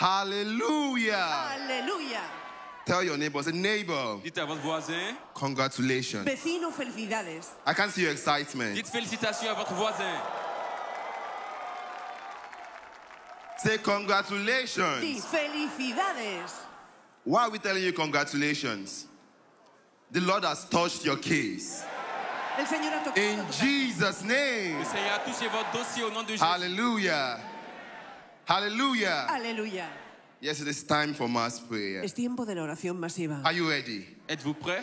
Hallelujah. Aleluya. Tell your neighbor, say neighbor, Dites à votre voisin. congratulations. Vecino, felicidades. I can see your excitement. Dites félicitations à votre voisin. Say congratulations. Sí, felicidades. Why are we telling you congratulations? The Lord has touched your case. El Señor ha tocado In tu casa. Jesus' name. Le Seigneur a touché votre dossier au nom de Jésus. Hallelujah. Hallelujah. Aleluya. Yes, it is time for mass prayer. Es tiempo de la oración masiva. Are you ready? Êtes-vous prêts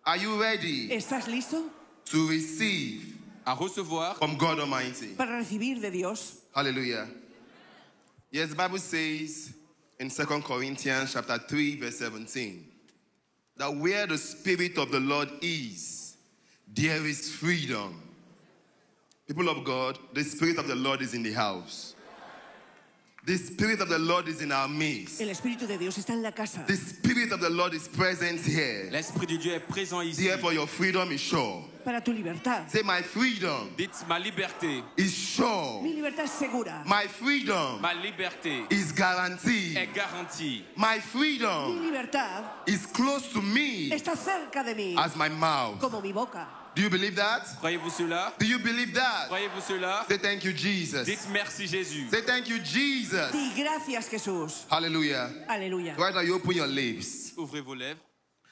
Are you ready ¿Estás listo to receive à recevoir from God Almighty? para recibir de Dios? Hallelujah. Yes, the Bible says in 2 Corinthians chapter 3, verse 17, that where the Spirit of the Lord is, there is freedom. People of God, the Spirit of the Lord is in the house. The Spirit of the Lord is in our midst. El Espíritu de Dios está en la casa. The Spirit of the Lord is present here. L'Esprit de Dieu est présent ici. Therefore, your freedom is sure. Para tu libertad. Say, my freedom Dites ma liberté. is sure. Mi libertad es segura. My freedom Ma liberté is guaranteed. est garantie. My Mi freedom libertad is close to me está cerca de mí, as my mouth. como mi boca. Do you believe that? Croyez-vous cela? Do you believe that? Croyez-vous cela? Say thank you, Jesus. Dites merci Jésus. Say thank you, Jesus. Di gracias, Jesús. Hallelujah. Aleluya. Right now, you open your lips. Ouvrez vos lèvres.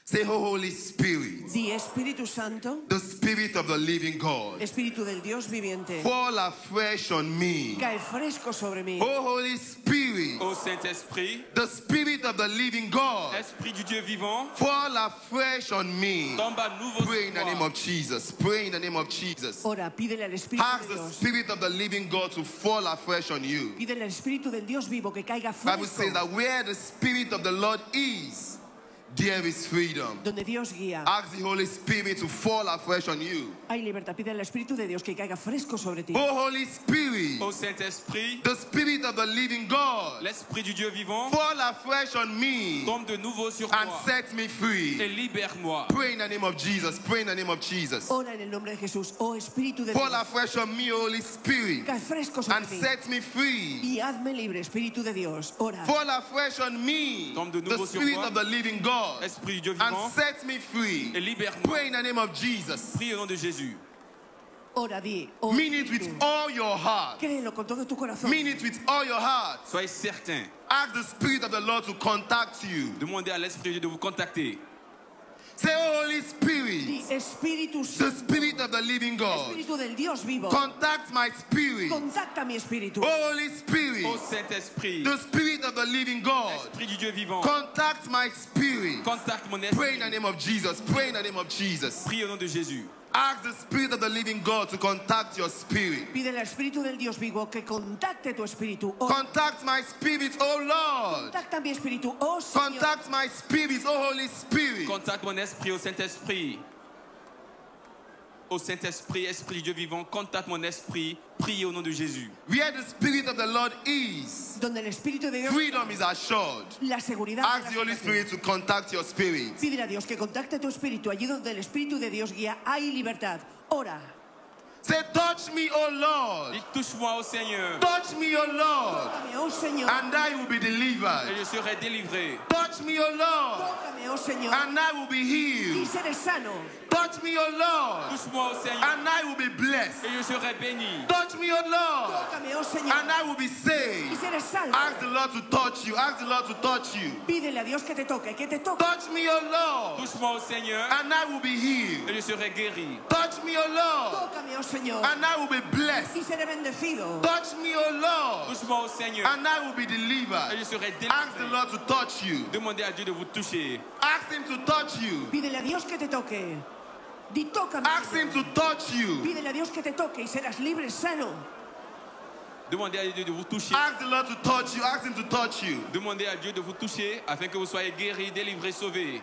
Say, oh, Holy Spirit, Di Espíritu Santo, the Spirit of the living God, Espíritu del Dios viviente, fall afresh on me. cae fresco sobre mí. Oh, Holy Spirit, Ô Saint-Esprit, the Spirit of the living God, Esprit du Dieu vivant, fall afresh on me. tombe à nouveau Pray in the sur name moi. of Jesus. Pray in the name of Jesus. Ora, pídele al Espíritu Ask de the Dios. Spirit of the living God to fall afresh on you. Pídele al Espíritu del Dios vivo que caiga Bible says fresco. that where the Spirit of the Lord is, there is freedom. Donde Dios guía, Ask the Holy Spirit to fall afresh on you. hay libertad. Pídele al Espíritu de Dios que caiga fresco sobre ti. Oh, Holy Spirit, Ô Saint-Esprit, the Spirit of the living God, l'Esprit du Dieu vivant, fall afresh on me tombe de nouveau sur and moi set me et free. libère-moi. Pray in the name of Jesus. Pray in the name of Jesus. Ora en el nombre de Jesús. Oh Espíritu de Fall Dios, afresh on me, Holy Spirit, cae fresco sobre and mí. set me free. Y hazme libre, Espíritu de Dios. Ora. Fall afresh on me, Tombe de the nouveau sur Spirit moi. of the living God, Esprit du Dieu and vivant, set me free. et libère-moi. Pray in the name of Jesus. Prie au nom de Jésus. Ora, di. Oh, Mean it with Espíritu. all your heart. Créelo con todo tu corazón. Mean it with all your heart. Soyez certain. Ask the Spirit of the Lord to contact you. Demandez à l'Esprit de Dieu de vous contacter. Say, oh, Holy Spirit, Di Espíritu the Santo, Spirit of the living God, Espíritu del Dios vivo. contact my spirit. Contacta mi espíritu. Oh, Holy Spirit, Ô Saint-Esprit, the Spirit of the living God, Esprit du Dieu vivant, contact my spirit. contacte mon Pray in the esprit. name of Jesus. Pray in the name of Jesus. Prie au nom de Jésus. Ask the Spirit of the living God to contact your spirit. Pídele al Espíritu del Dios vivo que contacte tu espíritu. Oh, Contact my spirit, oh Lord. contacta mi espíritu. Oh, Señor. Contact my spirit, oh Holy Spirit. Contacte mon esprit au Saint-Esprit. Au Saint-Esprit, Esprit du Dieu vivant, contacte mon esprit. Priez au nom de Jésus. Where the Spirit of the Lord is, Donde el Espíritu de Dios, freedom is assured. la seguridad. Ask de the la Holy salvación. Spirit to contact your spirit. Pídele a Dios que contacte tu espíritu. Allí donde el Espíritu de Dios guía, hay libertad. Ora. Say, touch me, oh Lord. Dites, touche-moi au Seigneur Touch me, oh Lord, Tócame, oh Señor. and I will be et delivered. je serai délivré. Touch me, oh Lord, Tócame, oh Señor. and I will be Y healed. seré sano. Touch me, oh Lord, Touche-moi au Seigneur and I will be blessed. et je serai béni. Touch me, oh Lord, Tócame, oh Señor. and I will be Y saved. seré salvo. Ask the Lord to touch you. Ask the Lord to touch you. Pídele a Dios que te toque, que te toque. Touch me, oh Lord, Touche-moi au Seigneur and I will be healed. et je serai guéri. Touch me, oh Lord, Tócame, oh Señor. and I will be blessed. Y seré bendecido. Touch me, oh Lord, Touche-moi au Seigneur and I will be et je delivered. serai Ask the délivré. Lord to touch you. Demandez à Dieu de vous toucher. Ask Him to touch you. Pídele a Dios que te toque. Di, tócame. Ask Him to touch you. Pídele a Dios que te toque y serás libre, sano. Demandez à Dieu de vous toucher. Ask the Lord to touch you. Ask Him to touch you. Demandez à Dieu de vous toucher afin que vous soyez guéri, délivré, sauvé.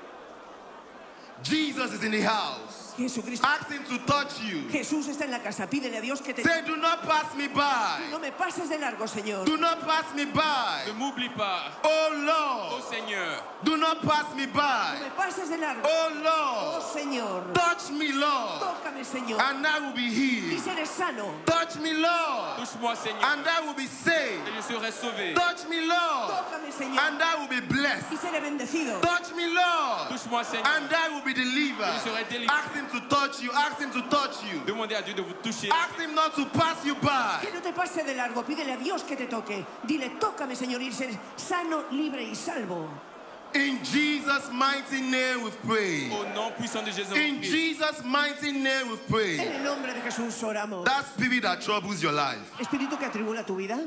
Jesus is in the house. Jesucristo. Ask Him to touch you. Jesús está en la casa. Pídele a Dios que te Say, do not pass me by. No me pases de largo, Señor. Do not pass me by. Ne m'oublie pas, Oh ô Lord, Seigneur. do not pass me No by. me pases de largo. Oh Oh, Lord, Señor. touch me, Lord, Tócame, Señor. and I will be Y healed. seré sano. Touch me, Lord, Touche-moi, Seigneur, and I will be saved. et je serai sauvé. Touch me, Lord, Tócame, Señor, and I will be blessed. y seré bendecido. Touch me, Lord, Touche-moi, Seigneur. and I will be delivered. Je serai délivré. Ask him to touch you. Ask him to touch you. Demandez à Dieu de vous toucher. Ask him not to pass you by. Que no te pase de largo, pídele a Dios que te toque. Dile, tócame, Señor, y ser sano, libre y salvo. In Jesus' mighty name we pray. Au nom puissant de Jésus. In Jesus' mighty name we En pray. el nombre de Jesús oramos. That spirit that troubles your life. Espíritu que atribula tu vida.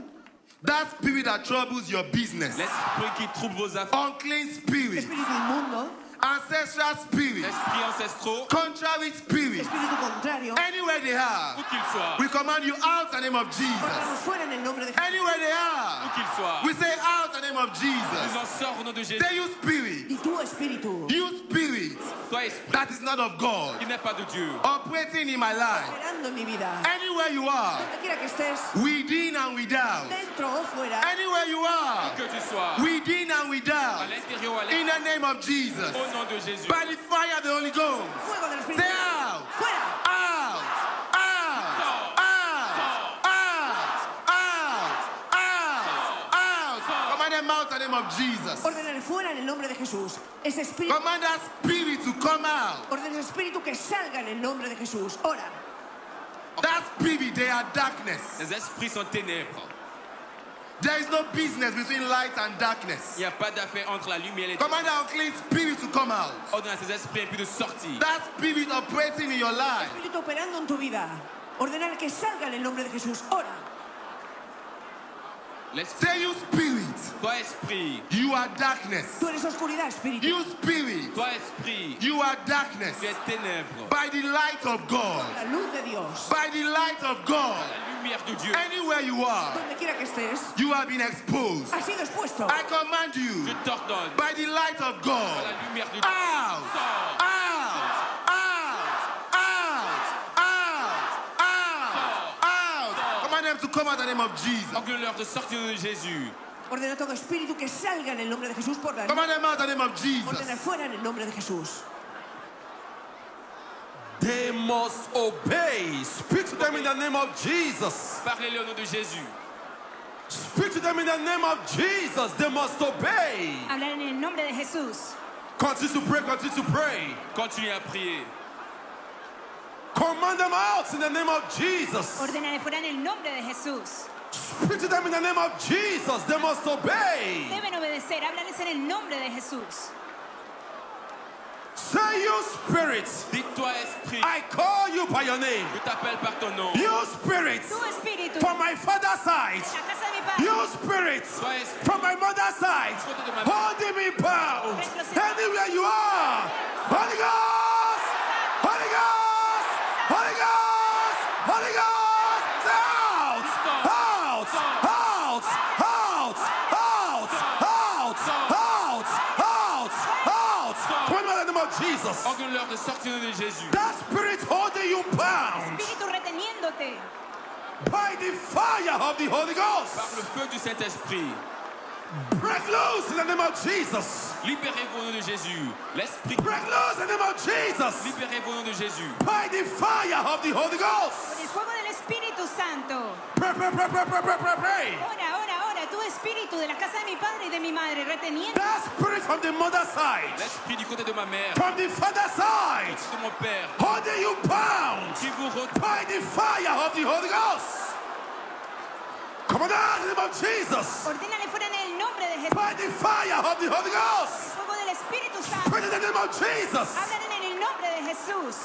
That spirit that troubles your business. L'esprit qui trouble vos affaires. Unclean spirit. Espíritu inmundo. Ancestral spirit. Esprits ancestraux. Contrary spirit. Espíritu contrario. Anywhere they are, Où qu'ils soient. we command you out in the name of Jesus. Cortamos fuera en el nombre de Jesús. Anywhere they Où are, qu'ils soient. we say out in the name of Nous Jesus. en sort au nom de Jésus. Say you spirit. Y tu espíritu. You spirit Toi, esprit that is not of God. qui n'est pas de Dieu. Operating in my life. Operando en mi vida. Anywhere you are, Donde quiera que estés, within and without. dentro o fuera. Anywhere you are, Que tu sois. within and À without. l'intérieur ou à In l'extérieur. the name of Jesus. Au nom de Jésus. By the fire of the Holy Ghost. Fuego del Espíritu. Say out. Fuera. Out. Out. Out. Out. Out. Out. Command them out in the name of Jesus. Ordenaré fuera en el nombre de Jesús. Ese espíritu. Command that spirit to come out. Ordena ese espíritu que salga en el nombre de Jesús. Ora. That spirit, they are darkness. Les esprits sont ténèbres. There is no business between light and darkness. Il n'y a pas d'affaire entre la lumière et les Command that unclean spirit to come out. Ordonne à ces esprits impies de sortir. That spirit operating in your life. Espíritu operando en tu vida. Ordenar que salga en el nombre de Jesús. Ora. L'esprit, Say you spirit. toi esprit, You are darkness. Tú eres oscuridad, espíritu. You spirit. toi esprit, You are darkness. tu es ténèbres. By the light of God. La luz de Dios. By the light of God. La lumière de Dieu. Anywhere you are, Donde quiera que estés, you have been exposed. has sido expuesto. I command you, Je t'ordonne, by the light of par God, la lumière de Dieu. out, Sors, out, out, out, out, out, out. Command them to come out in the name of Jesus. ordonne-leur de sortir de Jésus. Ordena todo espíritu que salga en el nombre de Jesús por la luz. Command them out in the name of Ordena Jesus. fuera en el nombre de Jesús. They must obey. Speak to them in the name of Jesus. Parlez-le au nom de Jésus. Speak to them in the name of Jesus. They must obey. Hablar en el nombre de Jesús. Continue to pray, continue to pray. Continue à prier. Command them out in the name of Jesus. Ordenaré fuera en el nombre de Jesús. Speak to them in the name of Jesus. They must obey. Deben obedecer. Háblales en el nombre de Jesús. Say, you spirit, Dis-toi esprit, I call you by your name. je t'appelle par ton nom. You spirit, Tu espíritu. from my father's side. La casa de mi padre. You spirit, Toi esprit, from my mother's side. Holding me bound. Anywhere you are. Holy Ghost! Holy Ghost! Holy Ghost! Holy Ghost! Say out! Out! Out! Out! Out! Out! Out! Out! Out! Come on, in the name of Jesus. ordonne-leur de sortir au nom de Jésus. That spirit holding you bound Espíritu reteniéndote. by the fire of the Holy Par Ghost. le feu du Saint-Esprit. Break loose in the name of Jesus. Libérez-vous au nom de Jésus. L'esprit, Break loose in the name of Jesus. libérez-vous au nom de Jésus. By the fire of the Holy Por Ghost. el fuego del Espíritu Santo. Pray, pray, pray, pray, pray, pray, pray, pray. Ora, ora, ora. Tu espíritu de la casa de mi padre y de mi madre. Reteniendo. That spirit from the mother's side, L'esprit du côté de ma mère, from the father's side, de mon père, holding you bound qui vous retient by the fire of the Holy Ghost. Come on out in the name of Jesus. Ordénale fuera en el nombre de Jesús. By the fire of the Holy Ghost. Fuego del Espíritu Santo. Pray in the name of Jesus. Hablan en el nombre de Jesús.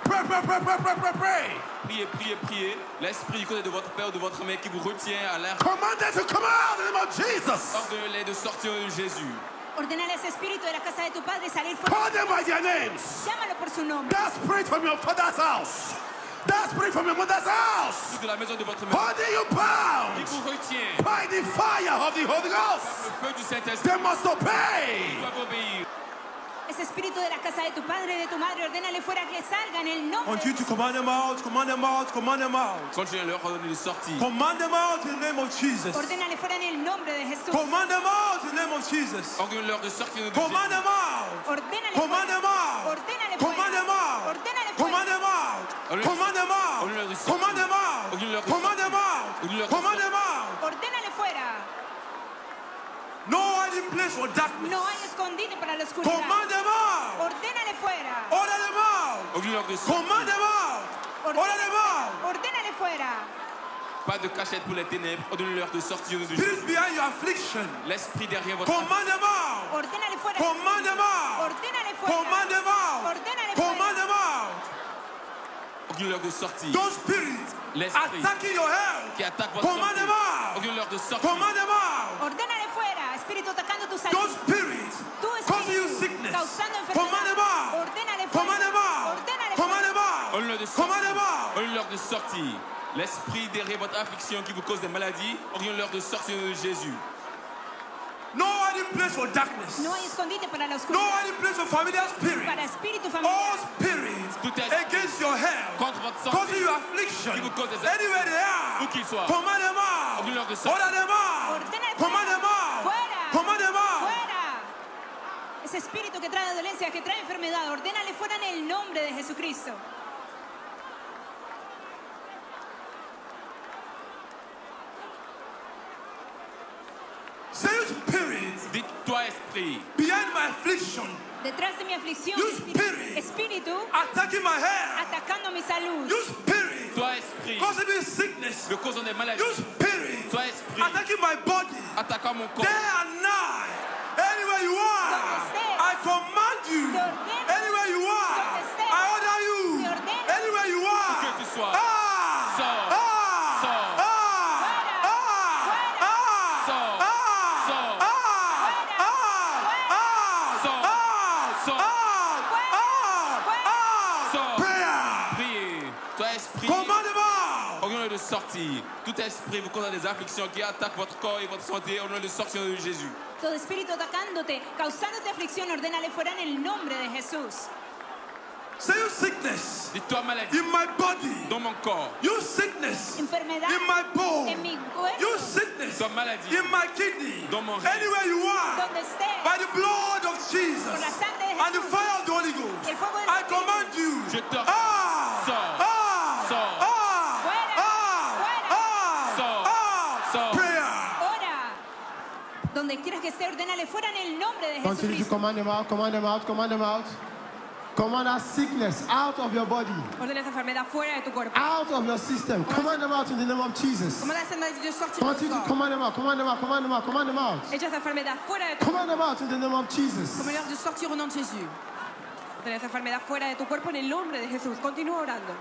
Pray, pray, pray, pray, pray, pray, pray. Priez, priez, priez. L'esprit du côté de votre père ou de votre mère qui vous retient à l'air, Command them to come out in the name of Jesus. ordonnez-les de sortir au nom de Jésus. Ordénale ese espíritu de la casa de tu padre salir fuera. Call them by their names. Llámalo por su nombre. That spirit from your father's house. That spirit from your mother's house. Tout de la maison de votre mère, Holding you qui bound vous retient by the fire of the Holy Ghost. le feu du Saint-Esprit, They must obey. doivent obéir. Ese espíritu de la casa de tu padre y de tu madre, ordénale fuera que salga en el nombre want de you to command them out, command them out, command them out. Continuez-leur ordonner de sortir. Command them out in the name of Jesus. Ordénale fuera en el nombre de Jesús. Command them out in the name of Jesus. Ordonnez-leur de sortir au nom de Command Jésus. them out. Ordénale Command them out. Ordénale Command them out. Ordénale Command them out. Command them out. Command them out. Command them out. Command them out. Ordénale fuera. No hiding place for darkness. No hay escondite para la oscuridad. Command them out. Ordénale fuera. Order them out. Command them out. Order them out. Ordénale fuera. Pas de cachette pour les ténèbres. Ordonnez-leur de sortir du Spirit behind your affliction. l'esprit derrière votre Command them out. Ordénale fuera. Command them out. Ordénale fuera. Command them out. Ordénale Command fuera. them out. Ordonnez-leur de sortir. Those spirits L'esprit attacking your health. qui attaque votre Command santé. them out. Ordonnez-leur de sortir. Command them out. Ordénale fuera. Espíritu atacando tu salud. Those spirits Tu causing you espíritu sickness. causando Command them enfermedad. out. Ordénale Command them fuera. out. Ordénale Command fuera. them out. Ordonnez-leur de Command them sortir. out. Ordonnez-leur de sortir. L'esprit derrière votre affliction qui vous cause des maladies. Ordonnez-leur de sortir de Jésus. No hiding place for darkness. No hay escondite para la No oscuridad. hiding place for familiar spirits. Para espíritu All familiar. spirits Tout est against your health, contre votre santé. causing you affliction. Qui vous cause des Anywhere they are, Où qu'ils soient. command them out. Ordonnez-leur de sortir. Order them out. Ordénale Command them out. fuera. Command them out. Fuera. Ese espíritu que trae dolencia, que trae enfermedad, ordénale fuera en el nombre de Jesucristo. Say you spirits Dites-toi, esprit, behind my affliction, Detrás de mi aflicción, You spirit. espíritu attacking my health. atacando mi salud. You spirit toi, esprit, causing me sickness. me causant des maladies. You spirit Toi, esprit, attacking my body. attaquant mon corps. Day and night, anywhere you are, Donde estés. I command you. Te ordeno. Anywhere you are, Donde estés. I order you. Te ordeno. Anywhere you are, Où que tu sois. ah, Sors. ah, Sors. ah, Sors. ah, ah, Sors. ah, Sors. ah, Sors. ah, Sors. ah, Sors. prayer. Priez. Toi, esprit, Command them out. ordonnez de sortir. Tout esprit vous causant des afflictions qui attaquent votre corps et votre santé, ordonnez de sortir de Jésus. Todo espíritu atacándote, causándote aflicción, ordénale fuera en el nombre de Jesús. Say you sickness Dites-toi maladie in my body. dans mon corps. You sickness Enfermedad in my bone. en mi cuerpo, You sickness Dites-toi maladie in my kidney. dans mon rein. Anywhere you are, donde estés, by the blood of Jesus por la sangre de and the Jesús fire of the Holy y Ghost, el fuego del I Espíritu. command you. Je te Ah! Sors. Ah! Sors. Ah! Fuera. Ah! Fuera. Ah! Sors. Ah! Sors. Prayer. ora. Donde quieras que esté, ordénale fuera en el nombre de Continue to Jesucristo. command them out, command them out, command them out. Command that sickness out of your body, Ordena esa enfermedad fuera de tu cuerpo. out of your system. Command them out in the name of Jesus. Commande esa enfermedad de sortir de tu Continue to corps. command them out, command them out, command them out, command them out. Echa esa enfermedad fuera de tu Command them out in the name of Jesus. Commande de sortir au nom de Jésus. Ordena esa enfermedad fuera de tu cuerpo en el nombre de Jesús. Continúa orando.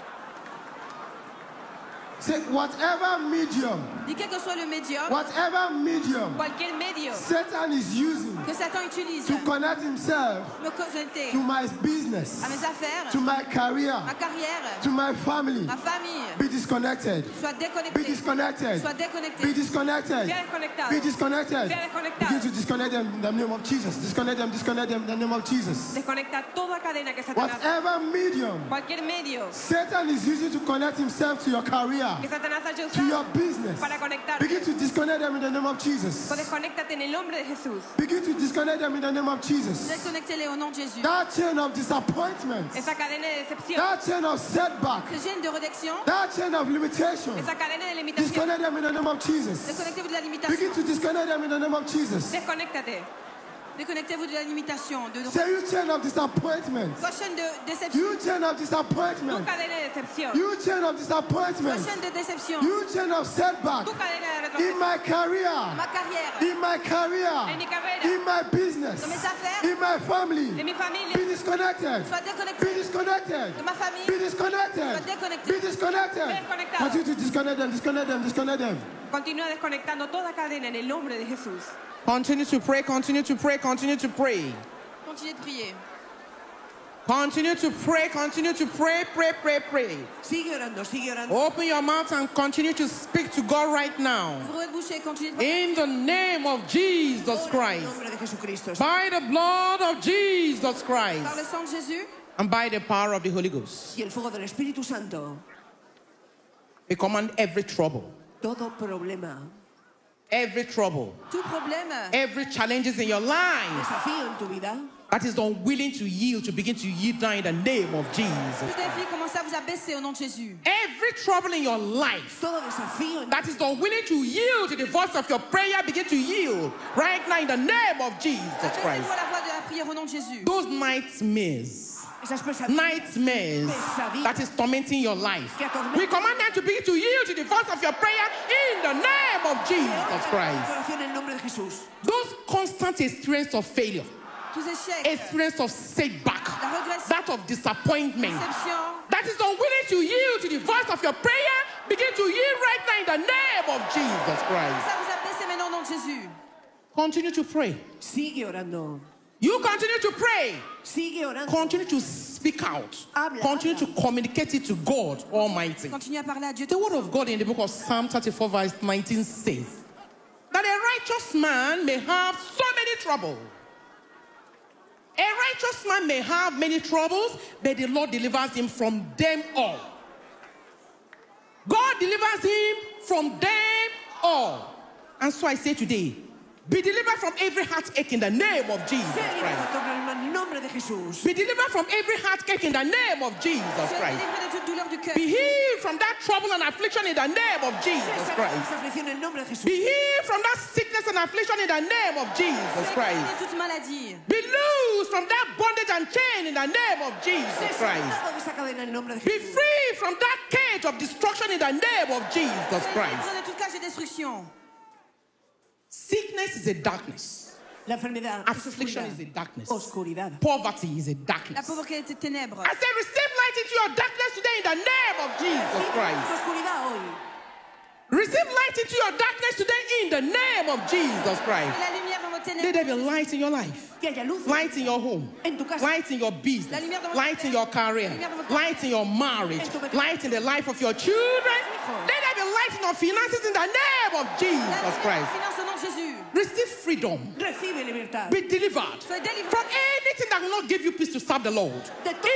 Say, whatever medium, Dis quel que soit le médium, whatever medium cualquier medio Satan is using que Satan utilise to connect himself me connecter to my business, à mes affaires, to my career, ma carrière, to my family, ma famille, be disconnected. sois Be déconnecté. disconnected. Sois Be déconnecté. disconnected. Viens déconnectado. Be disconnected. Viens desconectado. Begin to disconnect them in the name of Jesus. Disconnect them in the name of Jesus. Desconecta toda cadena que Satanás, Whatever medium cualquier medio Satan is using to connect himself to your career, que Satanás haya to your usado business, para conectarte. begin to disconnect them in the name of Jesus. Pues desconéctate en el nombre de Jesús. Begin to disconnect them in the name of Jesus. Desconnectez-les au nom de Jésus. That chain of disappointment, Esa cadena de decepción, that chain of setback, ce gène de réduction, that chain of limitation, esa cadena de limitación. disconnect them in the name of Jesus. Desconnectez-vous de la Begin limitation. to disconnect them in the name of Jesus. Desconnectate. Déconnectez-vous de la limitation. De Say you chain of disappointment. Toi, chaîne de déception. You chain of Tu disappointment. cadena de decepción. You chain of Toi, disappointment. chaîne de déception. You chain of setback. Tu cadena de In retroceso. my career. Ma carrière, In my career. en mi carrera, In my business. dans mes affaires, In my de family. mi Be familia. disconnected. Sois Be déconnecté disconnected. de ma famille. Be disconnected. Sois déconnecté. Be disconnected. Be desconectado. Continue to disconnect them, disconnect them, disconnect them. Continúa desconectando toda cadena en el nombre de Jesús. Continue to pray, continue to pray, continue to pray. Continue de prier. Continue to pray, continue to pray, pray, pray, pray. Sigue orando, sigue orando. Open your mouth and continue to speak to God right now. Ouvrez votre bouche et continuez de prier. In the name of Jesus Ora en el Christ. nombre de Jesucristo. By the blood of Jesus Par le Christ. sang de Jésus And by the power of the Holy Ghost. Y el fuego del Espíritu Santo. We command every trouble, Todo problema, every trouble, tout problème, every challenges in your life desafío en tu vida, that is unwilling to yield to begin to yield now in the name of Jesus. Tout défi, commencez à vous abaisser au nom de Jésus. Every trouble in your life Todo desafío that is unwilling to yield to the voice of your prayer, begin to yield right now in the name of Jesus Christ. Abaissez-vous à la voix de la prière au nom de Jésus. Those nightmares that is tormenting your life, we command them to begin to yield to the voice of your prayer in the name of Jesus Christ. Those constant experience of failure, experience of setback, that of disappointment, that is unwilling to yield to the voice of your prayer, begin to yield right now in the name of Jesus Christ. Continue to pray. Sigue orando. You continue to pray. Sigue orando. Continue to speak out. Continue to communicate it to God Almighty. Continue à parler à Dieu. The word of God in the book of Psalm 34 verse 19 says that a righteous man may have so many troubles. A righteous man may have many troubles, but the Lord delivers him from them all. God delivers him from them all. And so I say today, be delivered from every heartache in the name of Jesus Christ. Be delivered from every heartache in the name of Jesus Christ. Be healed from that trouble and affliction in the name of Jesus Christ. Be healed from that sickness and affliction in the name of Jesus Christ. Be loosed from that bondage and chain in the name of Jesus Christ. Be free from that cage of destruction in the name of Jesus Christ. Sickness is a darkness. Affliction is a darkness. Poverty is a darkness. La pauvreté est ténèbres. I say receive light into your darkness today in the name of Jesus Christ. Receive light into your darkness today in the name of Jesus Christ. Let there be light in your life. Light in your home. Light in your business. Light in your career. Light in your marriage. Light in the life of your children. Let there be light in your finances in the name of Jesus Christ. Receive freedom. Be delivered from anything that will not give you peace to serve the Lord.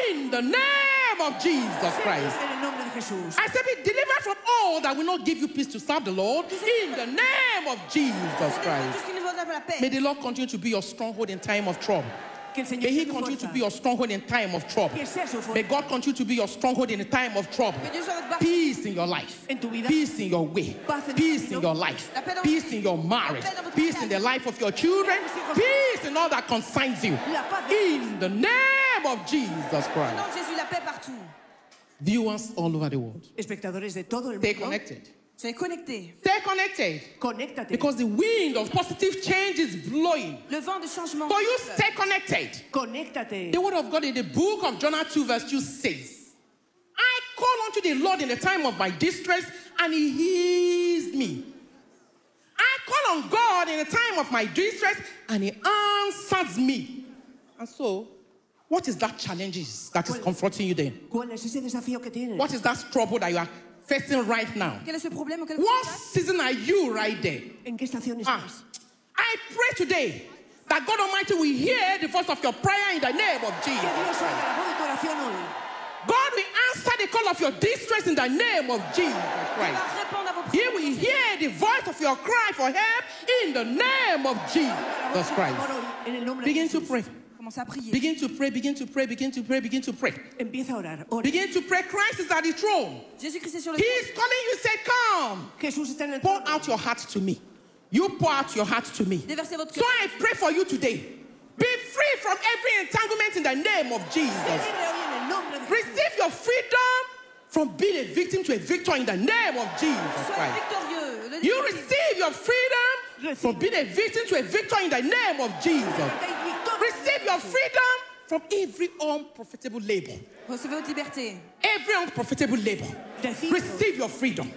In the name of Jesus Christ. I said be delivered from all that will not give you peace to serve the Lord. In the name of Jesus Christ. May the Lord continue to be your stronghold in time of trouble. May He continue to be your stronghold in time of trouble. May God continue to be your stronghold in a time of trouble. Peace in your life. Peace in your way. Peace in your life. Peace in your marriage. Peace in the life of your children. Peace in all that concerns you. In the name of Jesus Christ. Viewers all over the world. Stay connected. Soyez connectés. Stay connected. Conéctate. Because the wind of positive change is blowing. Le vent de changement. So you stay connected. Conéctate. The word of God in the book of Jonah 2 verse 2 says, I call unto the Lord in the time of my distress, and He hears me. I call on God in the time of my distress, and He answers me. And so, what is that challenge that is confronting you then? ¿Cuál es ese desafío que tienes? What is that trouble that you are facing right now? Quel est ce problème auquel What season are you right there? ¿En qué estación estás? I pray today that God Almighty will hear the voice of your prayer in the name of Que Dios Jesus. oiga la voz de tu oración hoy. God will answer the call of your distress in the name of Jesus Christ. He will hear the voice of your cry for help in the name of Jesus Christ. Begin to pray. Commence à prier. Begin to pray, begin to pray, begin to pray, begin to pray. Empieza a orar. Ora. Begin to pray. Christ is at the throne. Jésus-Christ est sur le He trône. is calling you, say, come. Jesús está en el Pour trono. out your heart to me. You pour out your heart to me. Déversez votre So cœur. I pray for you today. Be free from every entanglement in the name of Jesus. Libre hoy en el nombre de Jesús. Receive your freedom from being a victim to a victor in the name of Jesus Soyez Christ. victorieux. Le You receive your freedom from being a victim to a victor in the name of Jesus. Receive your freedom from every unprofitable labor. Recevez votre liberté. Every unprofitable labor. Receive your freedom.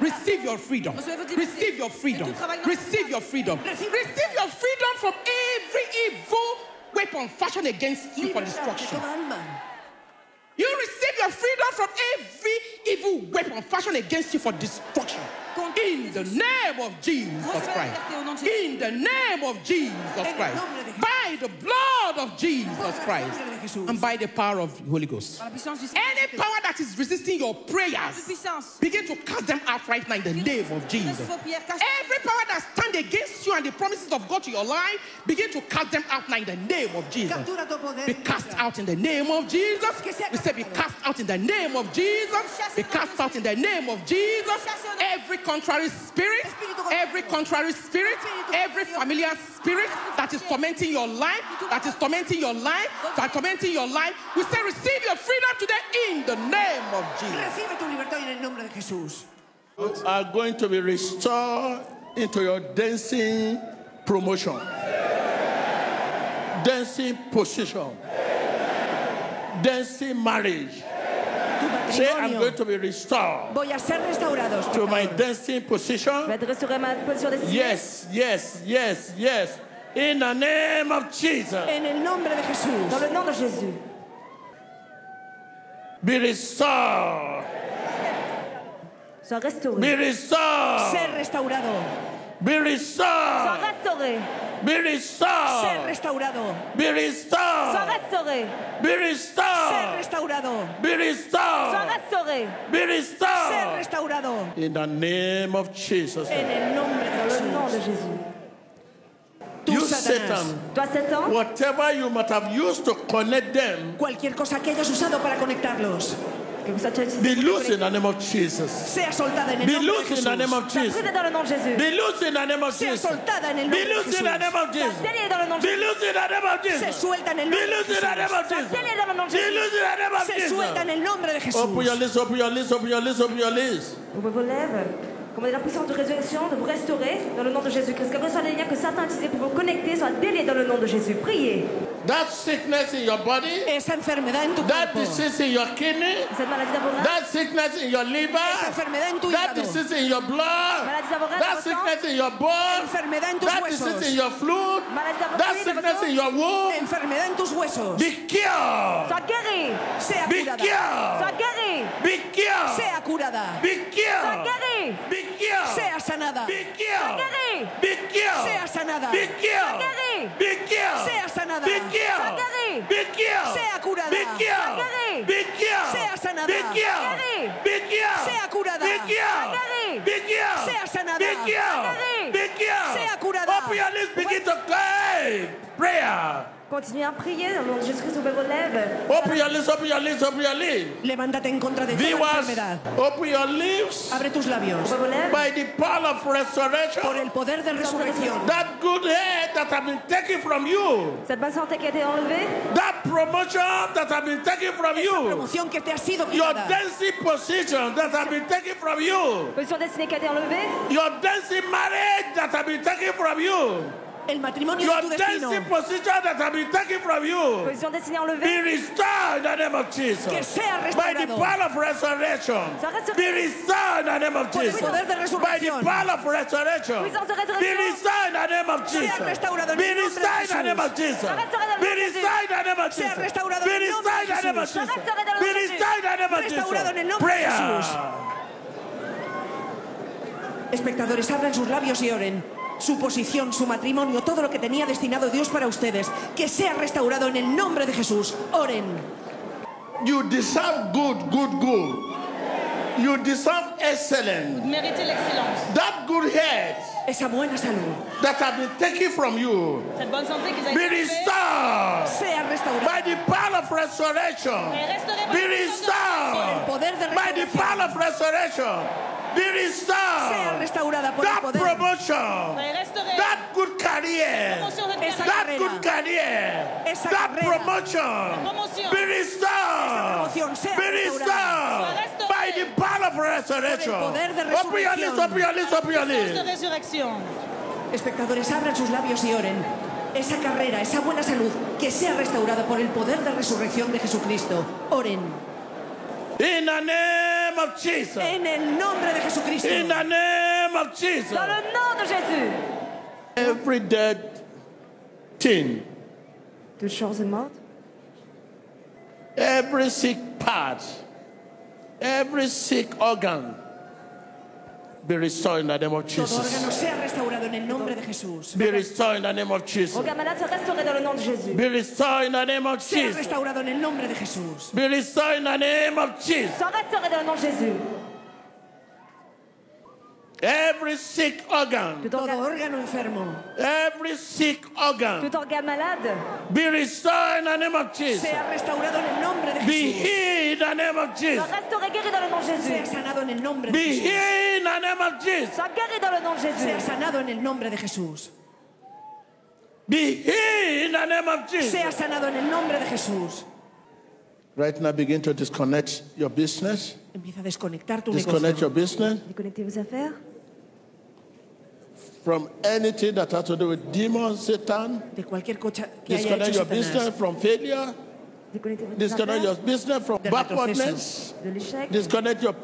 Receive your freedom. Receive your freedom. Receive your freedom. Receive your freedom from every evil weapon fashioned against you for destruction. You receive your freedom from every evil weapon fashioned against you for destruction. In the name of Jesus Christ. In the name of Jesus Christ. By the blood of Jesus Christ. And by the power of the Holy Ghost. Any power that is resisting your prayers, begin to cast them out right now in the name of Jesus. Every power that stands against you and the promises of God to your life, begin to cast them out now in the name of Jesus. Be cast out in the name of Jesus. We say be cast out in the name of Jesus. Be cast out in the name of Jesus. Every contrary spirit, every familiar spirit that is tormenting your life, that is tormenting your life, we say receive your freedom today in the name of Jesus. You are going to be restored into your dancing promotion, dancing position, dancing marriage. Say, I'm going to be restored to my dancing position. Yes, yes, yes, yes. In the name of Jesus. En el nombre de Jesús. Dans le nom de Jésus. Be restored. Sois restauré. Be restored. Ser restaurado. Be restored. Sois restauré. Be restored. Ser restaurado. Be restored. Sois restauré. Be Ser restored. restaurado. Be Sois restored. restauré. Be Ser restored. restaurado. In the name of Jesus. En el nombre de Dans le nom de Jesús. Jésus. You Satanás, Satan, Toi, Satan, whatever you might have used to connect them, cualquier cosa que hayas usado para conectarlos, que vous soyez be loose in the name of Jesus. sea soltada en el Be nombre de loose in the name Jesús. of Jesus. brisez dans le nom de Jésus. Be loose in the name of Sea Jesus. soltada en el Be nombre de loose in the Jesús. name of Jesus. Délié dans le nom de Be Jésus. loose in the name of Se Jesus. suelta en el Be nombre de loose in the name Jesús. of Jesus. Délié dans le nom de Be Jésus. loose in the name of Se suelta en Jesus. el nombre de Jesús. Open your lips, open your lips, open your lips, open your lips. Ouvrez vos lèvres. Commandez la puissance de résurrection de vous restaurer dans le nom de Jésus-Christ. Que soit les liens que Satan a utilisés pour vous connecter soit déliés dans le nom de Jésus. Priez. That sickness in your body, Esa enfermedad en tu that cuerpo, disease in your kidney, Cette maladie d'abord, that sickness in your liver, esa enfermedad en tu that hígado, disease in your blood, maladie d'abord, that sickness in your bones, enfermedad en tus that disease in huesos, your fluid, maladie d'abord, that sickness in your womb, enfermedad en tus huesos, be cured. soit guéri. sea Be curada, Soit cured. guéri. Be cured. sea curada, Be Soit cured. guéri. Be cured. sea sanada, Be cured. guéri. Be cured. sea sanada, Be cured. guéri. Be cured. sea sanada, Be cured. guéri. Be cured. sea curada, Be cured. guéri. Be cured. sea sanada, Be cured. guéri. Be cured. sea curada, Be cured. guéri. Be cured. sea sanada, Be cured. guéri. Be cured. sea curada. Open your lips, begin to cry. Prayer. Continuez à prier dans le nom de Jésus-Christ. Ouvrez vos lèvres. Open your lips, open your lips, open your lips. Levántate en contra de toda Viewers, enfermedad. open your lips. Abre tus labios. Ouvrez vos lèvres. By the power of Por resurrection, el poder de resurrección. that good head that has been taken from you, Cette bonne santé qui a été enlevée. that promotion that has been taken from Esa you, promoción que te ha sido your quitada. dancing position that has been taken from you, Position destinée qui a été enlevée. your dancing marriage that has been taken from you, El matrimonio your de tu destino. dancing position that has been taken from you, Position destinée be enlevée. restored in the name of Que Jesus. sea By the restaurado. power of resurrection, Soit restauré. be restored in the name of Por el Jesus. poder de By the resurrección. power of resurrection, Puissance de be résurrection. restored in the name of Jesus. Sea restaurado en Be el nombre de restored in the name of Jesús. Jesus. Sea restaurado en el Be nombre de restored in the name of Sea Jesus. restaurado Be en el nombre restored in de the name of Jesús. Jesus. Sea restaurado en el Be nombre de restored in the name of Restaurado en el Jesus. nombre de Prayer. Jesús. Espectadores, abran sus labios y oren. Su posición, su matrimonio, todo lo que tenía destinado Dios para ustedes, que sea restaurado en el nombre de Jesús. Oren. You deserve good. You deserve excellence. Méritez l'excellence. That good head Esa buena salud that has been taken from you, Cette bonne santé qui vous a be été enlevée, restored sea by restaurada the power of resurrection. est restaurée par Be la puissance de por el restored poder de by the power resurrección. of resurrection. Be Sea restored. restaurada por el That poder. promotion, est restaurée. that good career, Promotion de Esa carrière. that carrera. good career, Esa that carrera. promotion, Promotion. be restored, promoción sea be restaurada. restored by the power of resurrection. Por el poder de Open your lips, open your lips, open your Puissance de lips. résurrection. Espectadores, abran sus labios y oren. Esa carrera, esa buena salud, que sea restaurada por el poder de resurrección de Jesucristo. Oren. In the name of Jesus. En el nombre de Jesucristo. In the name of Jesus. Dans le nom de Jésus. Every dead thing, Toute chose est morte. every sick part, every sick organ, Be restored in the name of Todo órgano Jesus. sea restaurado en el nombre de Jesús. Be restored in the name of Jesus. Organe malade soit restauré dans le nom de Jésus. Be restored in the name of Sea Jesus. restaurado en el nombre de Jesús. Be restored in the name of Jesus. Soit restauré dans le nom de Jésus. Every sick organ, Todo órgano enfermo. every sick organ, Tout organe malade. be restored in the name of Jesus. Sea restaurado en el nombre de Be Jesús. healed in the name of Jesus. Soit restauré, guéri dans le nom de Sea Jésus. sanado en el nombre de Be Jesús. healed in the name of Jesus. Soit guéri dans le nom de Sea Jésus. sanado en el nombre de Jesús. Be healed in the name of Sea Jesus. sanado en el nombre de Jesús. Right now, begin to disconnect your business. Empieza a desconectar tu Disconnect your negocio business Déconnectez vos affaires from anything that has to do with demons, Satan. de cualquier cosa que haya Disconnect hecho your Satanás. business from failure. Déconnectez votre Disconnect your affaire business from Del backwardness. de l'échec. Disconnect your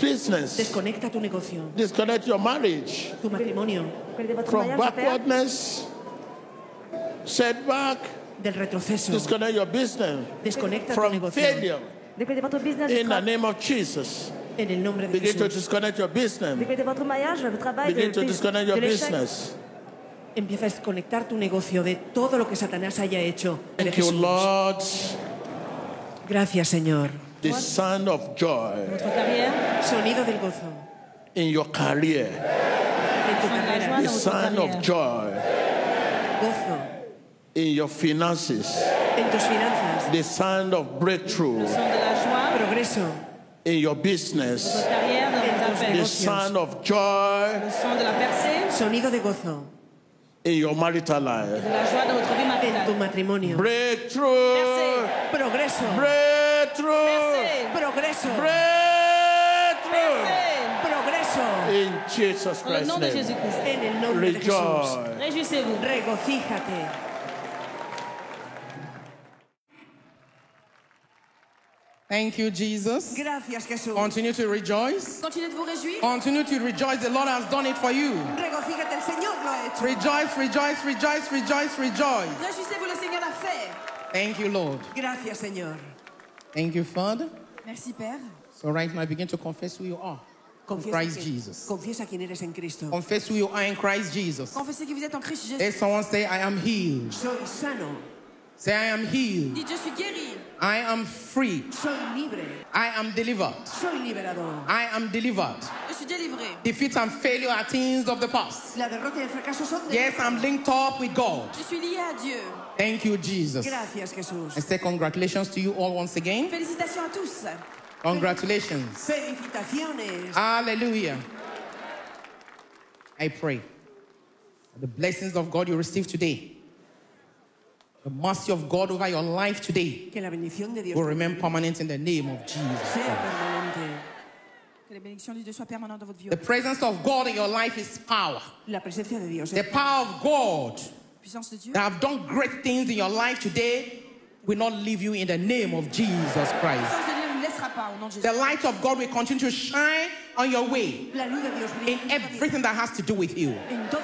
business. Desconecta tu negocio, Disconnect your marriage tu matrimonio, Déconnectez votre from mariage, affaire. backwardness, setback. del retroceso. Disconnect your business Desconecta tu from negocio failure. Déconnectez votre business. In the votre- name of Jesus. en el nombre de Begin to Jesús. disconnect your business. Déconnectez votre mariage, votre travail, Begin to disconnect your de l'échec. business. Empieza a desconectar tu negocio de todo lo que Satanás haya hecho. De Thank you, Jesús. Lord. Gracias, Señor. The sound of joy Votre carrière, Sonido del gozo in your career. en tu carrera. The dans votre sound of carrière. joy Gozo in your finances. en tus finanzas. The sound of breakthrough le son de la joie, Progreso in your votre business. carrière, dans en vos tus affaires. The negocios. sound of joy Le son de la percée, Sonido de gozo in your marital de life. la joie dans votre vie en tu maritale. matrimonio. Breakthrough. Percée, Progreso. Breakthrough. percée, Progreso. Breakthrough. percée. Progreso. In Jesus Dans le nom Christ's de name. Jésus-Christ. En el nombre de Jesús. Rejoice. Réjouissez-vous. Regocíjate. Thank you, Jesus. Gracias, Jesús. Continue to rejoice. Continuez de vous réjouir. Continue to rejoice. The Lord has done it for you. Regocíjate, el Señor lo ha hecho. Rejoice, rejoice, rejoice, rejoice, rejoice. Réjouissez-vous, le Seigneur l'a fait. Thank you, Lord. Gracias, Señor. Thank you, Father. Merci, Père. So right now, begin to confess who you are in Christ Jesus. Confiesa quién eres en Cristo. Confess who you are in Christ Jesus. Confessez que vous êtes en Christ Jésus. Let someone say, I am healed. Soy sano. Say, I am healed. Dites, je suis guéri. I am free. Soy libre. I am delivered. Soy liberado. I am delivered. Je suis délivré. Defeat and failure are things of the past. La derrota y el fracaso son de Yes, I'm linked up with God. Je suis lié à Dieu. Thank you, Jesus. Gracias, Jesús. I say congratulations to you all once again. Félicitations à tous. Congratulations. Felicitaciones. Hallelujah. I pray the blessings of God you receive today, the mercy of God over your life today, Que la bendición de Dios will remain permanent in the name of Jesus. sea permanente. Que la bénédiction de Dieu soit permanente dans votre vie. The presence of God in your life is power. La presencia de Dios. The power of God Puissance de Dieu. that have done great things in your life today will not leave you in the name of Jesus Christ. Puissance de Dieu ne nous laissera pas au nom de Jésus. The light of God will continue to shine on your way La luz de Dios in brilla everything that has to do with you.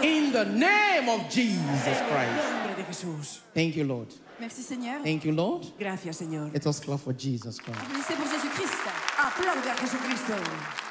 In the name of Jesus en el Christ. nombre de Jesús. Thank you, Lord. Merci Seigneur. Thank you, Lord. Gracias, Señor. Let us clap for Jesus Christ. Applaudissez pour Jésus-Christ. Aplaude a Jesucristo.